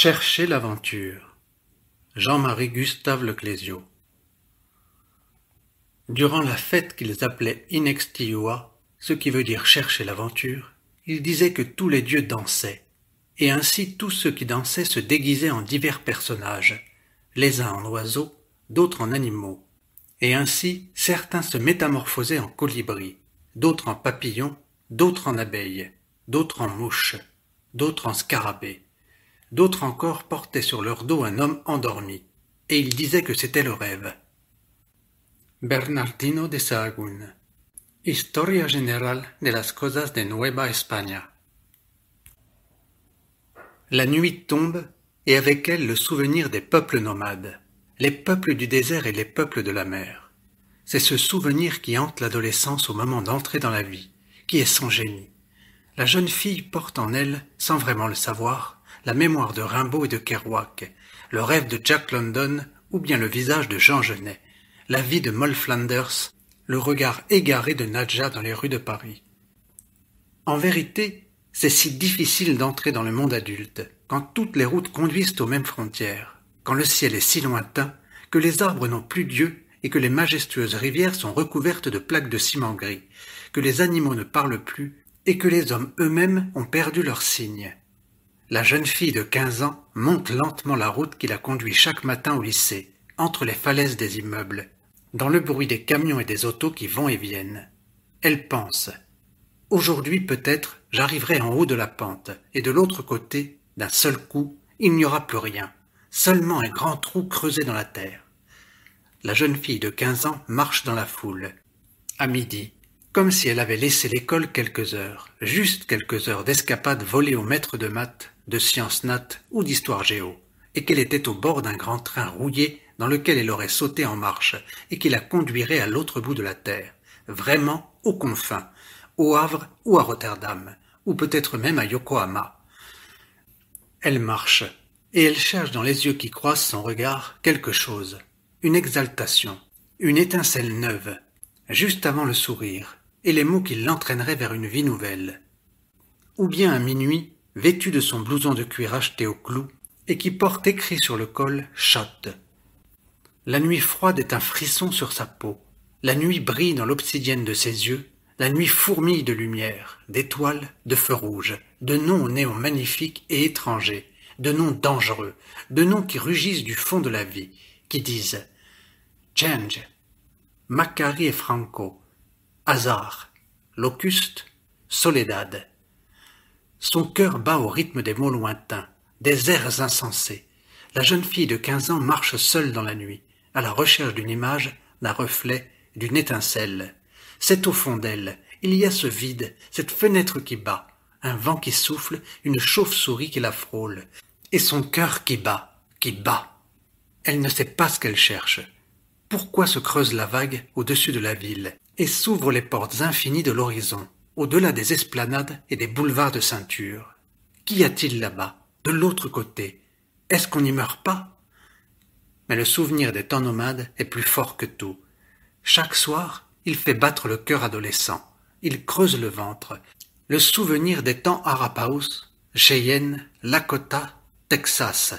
Chercher l'aventure. Jean-Marie Gustave Leclésio. Durant la fête qu'ils appelaient Inextihua, ce qui veut dire chercher l'aventure, ils disaient que tous les dieux dansaient, et ainsi tous ceux qui dansaient se déguisaient en divers personnages, les uns en oiseaux, d'autres en animaux, et ainsi certains se métamorphosaient en colibris, d'autres en papillons, d'autres en abeilles, d'autres en mouches, d'autres en scarabées. D'autres encore portaient sur leur dos un homme endormi, et ils disaient que c'était le rêve. Bernardino de Sahagún. Historia general de las cosas de Nueva España. La nuit tombe, et avec elle le souvenir des peuples nomades, les peuples du désert et les peuples de la mer. C'est ce souvenir qui hante l'adolescence au moment d'entrer dans la vie, qui est son génie. La jeune fille porte en elle, sans vraiment le savoir, la mémoire de Rimbaud et de Kerouac, le rêve de Jack London ou bien le visage de Jean Genet, la vie de Moll Flanders, le regard égaré de Nadja dans les rues de Paris. En vérité, c'est si difficile d'entrer dans le monde adulte, quand toutes les routes conduisent aux mêmes frontières, quand le ciel est si lointain, que les arbres n'ont plus d'yeux et que les majestueuses rivières sont recouvertes de plaques de ciment gris, que les animaux ne parlent plus et que les hommes eux-mêmes ont perdu leurs signes. La jeune fille de 15 ans monte lentement la route qui la conduit chaque matin au lycée, entre les falaises des immeubles, dans le bruit des camions et des autos qui vont et viennent. Elle pense « Aujourd'hui peut-être j'arriverai en haut de la pente, et de l'autre côté, d'un seul coup, il n'y aura plus rien, seulement un grand trou creusé dans la terre. » La jeune fille de 15 ans marche dans la foule. À midi, comme si elle avait laissé l'école quelques heures, juste quelques heures d'escapade volée au maître de maths, de sciences nat ou d'histoire géo, et qu'elle était au bord d'un grand train rouillé dans lequel elle aurait sauté en marche et qui la conduirait à l'autre bout de la terre, vraiment aux confins, au Havre ou à Rotterdam, ou peut-être même à Yokohama. Elle marche, et elle cherche dans les yeux qui croisent son regard quelque chose, une exaltation, une étincelle neuve, juste avant le sourire, et les mots qui l'entraîneraient vers une vie nouvelle. Ou bien à minuit, vêtu de son blouson de cuir acheté au clou, et qui porte écrit sur le col « Shot ». La nuit froide est un frisson sur sa peau, la nuit brille dans l'obsidienne de ses yeux, la nuit fourmille de lumière, d'étoiles, de feux rouges, de noms aux néons magnifiques et étrangers, de noms dangereux, de noms qui rugissent du fond de la vie, qui disent « Change »,« Macari et Franco »,« Hasard »,« Locuste »,« Soledad ». Son cœur bat au rythme des mots lointains, des airs insensés. La jeune fille de 15 ans marche seule dans la nuit, à la recherche d'une image, d'un reflet, d'une étincelle. C'est au fond d'elle, il y a ce vide, cette fenêtre qui bat, un vent qui souffle, une chauve-souris qui la frôle, et son cœur qui bat, qui bat. Elle ne sait pas ce qu'elle cherche. Pourquoi se creuse la vague au-dessus de la ville, et s'ouvrent les portes infinies de l'horizon, au-delà des esplanades et des boulevards de ceinture? Qu'y a-t-il là-bas, de l'autre côté? Est-ce qu'on n'y meurt pas? Mais le souvenir des temps nomades est plus fort que tout. Chaque soir, il fait battre le cœur adolescent, il creuse le ventre. Le souvenir des temps Arapaus, Cheyenne, Lakota, Texas.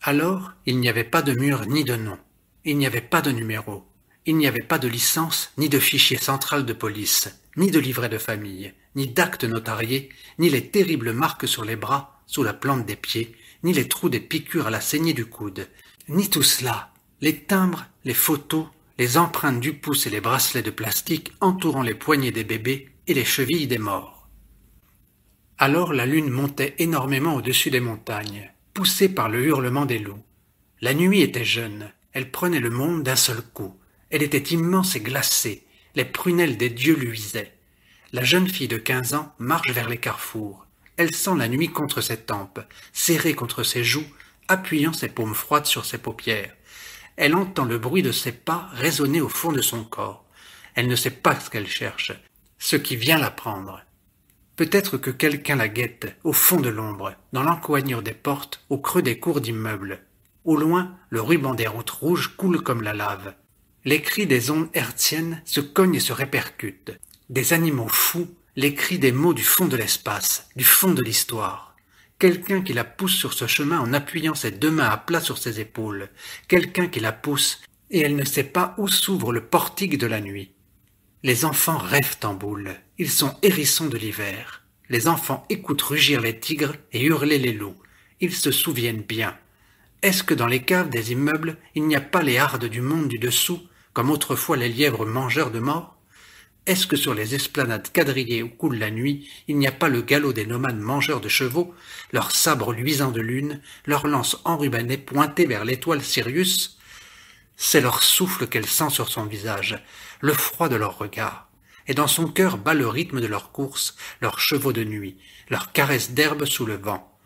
Alors, il n'y avait pas de mur ni de nom, il n'y avait pas de numéro, il n'y avait pas de licence ni de fichier central de police, ni de livret de famille, ni d'acte notarié, ni les terribles marques sur les bras, sous la plante des pieds, ni les trous des piqûres à la saignée du coude, ni tout cela, les timbres, les photos, les empreintes du pouce et les bracelets de plastique entourant les poignets des bébés et les chevilles des morts. Alors la lune montait énormément au-dessus des montagnes, poussée par le hurlement des loups. La nuit était jeune, elle prenait le monde d'un seul coup. Elle était immense et glacée, les prunelles des dieux luisaient. La jeune fille de 15 ans marche vers les carrefours. Elle sent la nuit contre ses tempes, serrée contre ses joues, appuyant ses paumes froides sur ses paupières. Elle entend le bruit de ses pas résonner au fond de son corps. Elle ne sait pas ce qu'elle cherche, ce qui vient la prendre. Peut-être que quelqu'un la guette, au fond de l'ombre, dans l'encoignure des portes, au creux des cours d'immeubles. Au loin, le ruban des routes rouges coule comme la lave. Les cris des ondes hertziennes se cognent et se répercutent. Des animaux fous, les cris des mots du fond de l'espace, du fond de l'histoire. Quelqu'un qui la pousse sur ce chemin en appuyant ses deux mains à plat sur ses épaules. Quelqu'un qui la pousse, et elle ne sait pas où s'ouvre le portique de la nuit. Les enfants rêvent en boule, ils sont hérissons de l'hiver. Les enfants écoutent rugir les tigres et hurler les loups. Ils se souviennent bien. Est-ce que dans les caves des immeubles, il n'y a pas les hardes du monde du dessous, comme autrefois les lièvres mangeurs de morts? Est-ce que sur les esplanades quadrillées où coule la nuit, il n'y a pas le galop des nomades mangeurs de chevaux, leurs sabres luisants de lune, leurs lances enrubannées pointées vers l'étoile Sirius? C'est leur souffle qu'elle sent sur son visage, le froid de leur regard. Et dans son cœur bat le rythme de leur course, leurs chevaux de nuit, leurs caresses d'herbe sous le vent.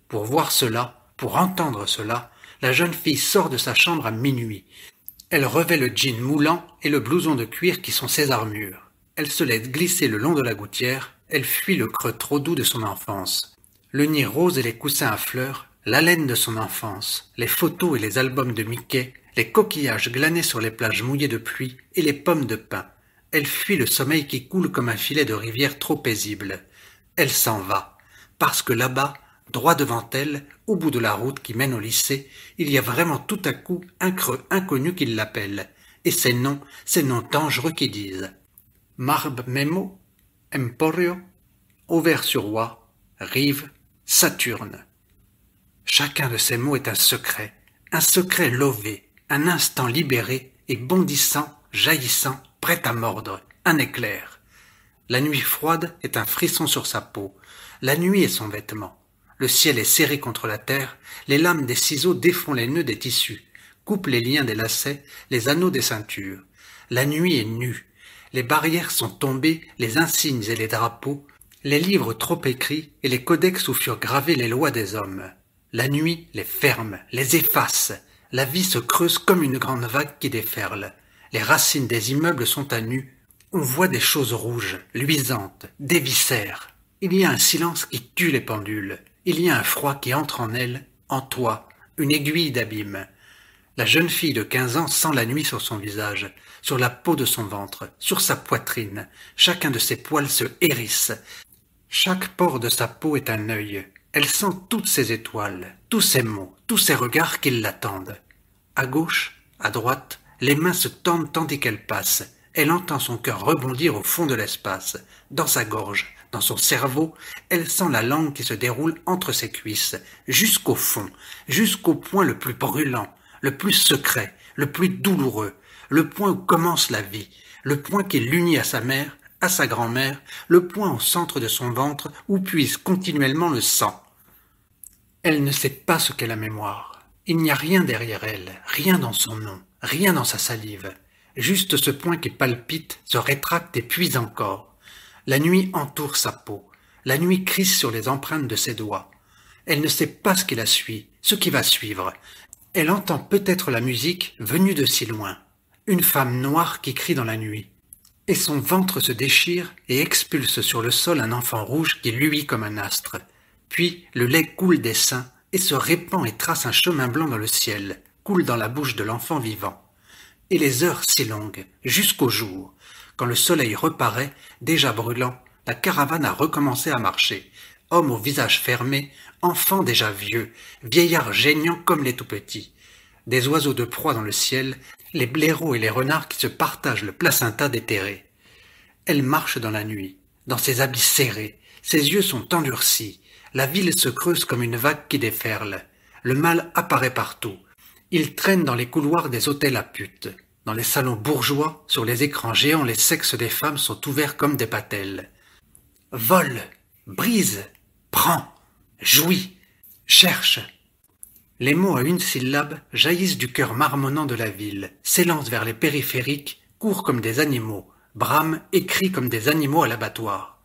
Pour voir cela, pour entendre cela, la jeune fille sort de sa chambre à minuit. Elle revêt le jean moulant et le blouson de cuir qui sont ses armures. Elle se laisse glisser le long de la gouttière, elle fuit le creux trop doux de son enfance. Le nid rose et les coussins à fleurs, l'haleine de son enfance, les photos et les albums de Mickey, les coquillages glanés sur les plages mouillées de pluie et les pommes de pin. Elle fuit le sommeil qui coule comme un filet de rivière trop paisible. Elle s'en va, parce que là-bas, droit devant elle, au bout de la route qui mène au lycée, il y a vraiment tout à coup un creux inconnu qui l'appelle, et ces noms dangereux qui disent Marbe Memo, Emporio, Auvers-sur-Oise, Rive, Saturne. Chacun de ces mots est un secret lové, un instant libéré et bondissant, jaillissant, prêt à mordre, un éclair. La nuit froide est un frisson sur sa peau, la nuit est son vêtement. Le ciel est serré contre la terre, les lames des ciseaux défont les nœuds des tissus, coupent les liens des lacets, les anneaux des ceintures. La nuit est nue, les barrières sont tombées, les insignes et les drapeaux, les livres trop écrits et les codex où furent gravées les lois des hommes. La nuit les ferme, les efface, la vie se creuse comme une grande vague qui déferle. Les racines des immeubles sont à nu, on voit des choses rouges, luisantes, des viscères. Il y a un silence qui tue les pendules. Il y a un froid qui entre en elle, en toi, une aiguille d'abîme. La jeune fille de 15 ans sent la nuit sur son visage, sur la peau de son ventre, sur sa poitrine. Chacun de ses poils se hérisse. Chaque pore de sa peau est un œil. Elle sent toutes ces étoiles, tous ces mots, tous ces regards qui l'attendent. À gauche, à droite, les mains se tendent tandis qu'elle passe. Elle entend son cœur rebondir au fond de l'espace, dans sa gorge. Dans son cerveau, elle sent la langue qui se déroule entre ses cuisses, jusqu'au fond, jusqu'au point le plus brûlant, le plus secret, le plus douloureux, le point où commence la vie, le point qui l'unit à sa mère, à sa grand-mère, le point au centre de son ventre où puise continuellement le sang. Elle ne sait pas ce qu'est la mémoire. Il n'y a rien derrière elle, rien dans son nom, rien dans sa salive. Juste ce point qui palpite, se rétracte et puise encore. La nuit entoure sa peau. La nuit crisse sur les empreintes de ses doigts. Elle ne sait pas ce qui la suit, ce qui va suivre. Elle entend peut-être la musique venue de si loin. Une femme noire qui crie dans la nuit. Et son ventre se déchire et expulse sur le sol un enfant rouge qui luit comme un astre. Puis le lait coule des seins et se répand et trace un chemin blanc dans le ciel, coule dans la bouche de l'enfant vivant. Et les heures si longues, jusqu'au jour. Quand le soleil reparaît, déjà brûlant, la caravane a recommencé à marcher. Hommes au visage fermé, enfants déjà vieux, vieillards geignants comme les tout-petits. Des oiseaux de proie dans le ciel, les blaireaux et les renards qui se partagent le placenta déterré. Elle marche dans la nuit, dans ses habits serrés, ses yeux sont endurcis. La ville se creuse comme une vague qui déferle. Le mal apparaît partout. Il traîne dans les couloirs des hôtels à putes. Dans les salons bourgeois, sur les écrans géants, les sexes des femmes sont ouverts comme des patelles. Vole, brise, prends, jouis, cherche. Les mots à une syllabe jaillissent du cœur marmonnant de la ville, s'élancent vers les périphériques, courent comme des animaux, brament et crient comme des animaux à l'abattoir.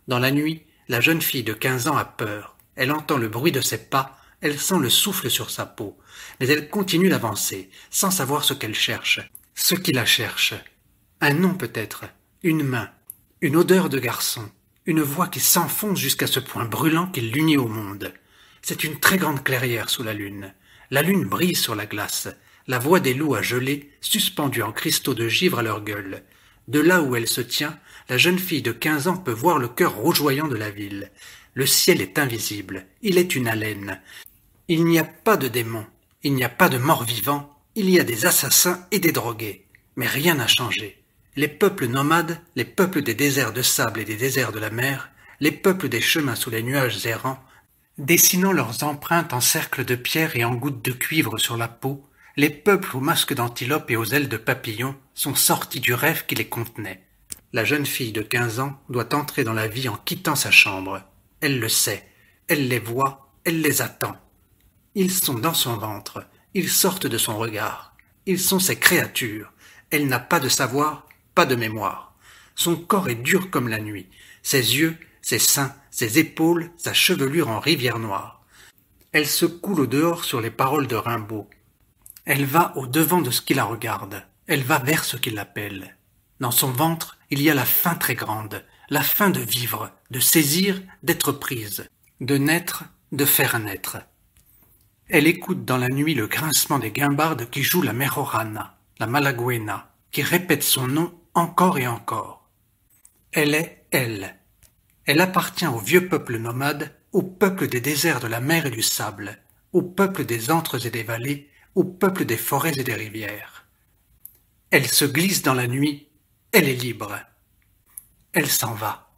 Dans la nuit, la jeune fille de 15 ans a peur. Elle entend le bruit de ses pas, elle sent le souffle sur sa peau. Mais elle continue d'avancer, sans savoir ce qu'elle cherche, ce qui la cherche. Un nom peut-être, une main, une odeur de garçon, une voix qui s'enfonce jusqu'à ce point brûlant qu'il l'unit au monde. C'est une très grande clairière sous la lune. La lune brille sur la glace. La voix des loups a gelé, suspendue en cristaux de givre à leur gueule. De là où elle se tient, la jeune fille de 15 ans peut voir le cœur rougeoyant de la ville. Le ciel est invisible, il est une haleine. Il n'y a pas de démons, il n'y a pas de morts vivants, il y a des assassins et des drogués. Mais rien n'a changé. Les peuples nomades, les peuples des déserts de sable et des déserts de la mer, les peuples des chemins sous les nuages errants, dessinant leurs empreintes en cercles de pierre et en gouttes de cuivre sur la peau, les peuples aux masques d'antilope et aux ailes de papillon sont sortis du rêve qui les contenait. La jeune fille de 15 ans doit entrer dans la vie en quittant sa chambre. Elle le sait, elle les voit, elle les attend. Ils sont dans son ventre, ils sortent de son regard. Ils sont ses créatures. Elle n'a pas de savoir, pas de mémoire. Son corps est dur comme la nuit, ses yeux, ses seins, ses épaules, sa chevelure en rivière noire. Elle se coule au dehors sur les paroles de Rimbaud. Elle va au devant de ce qui la regarde, elle va vers ce qui l'appelle. Dans son ventre, il y a la faim très grande, la faim de vivre, de saisir, d'être prise, de naître, de faire naître. Elle écoute dans la nuit le grincement des guimbardes qui jouent la merorana, la malaguena, qui répètent son nom encore et encore. Elle est elle. Elle appartient au vieux peuple nomade, au peuple des déserts de la mer et du sable, au peuple des antres et des vallées, au peuple des forêts et des rivières. Elle se glisse dans la nuit, elle est libre. Elle s'en va.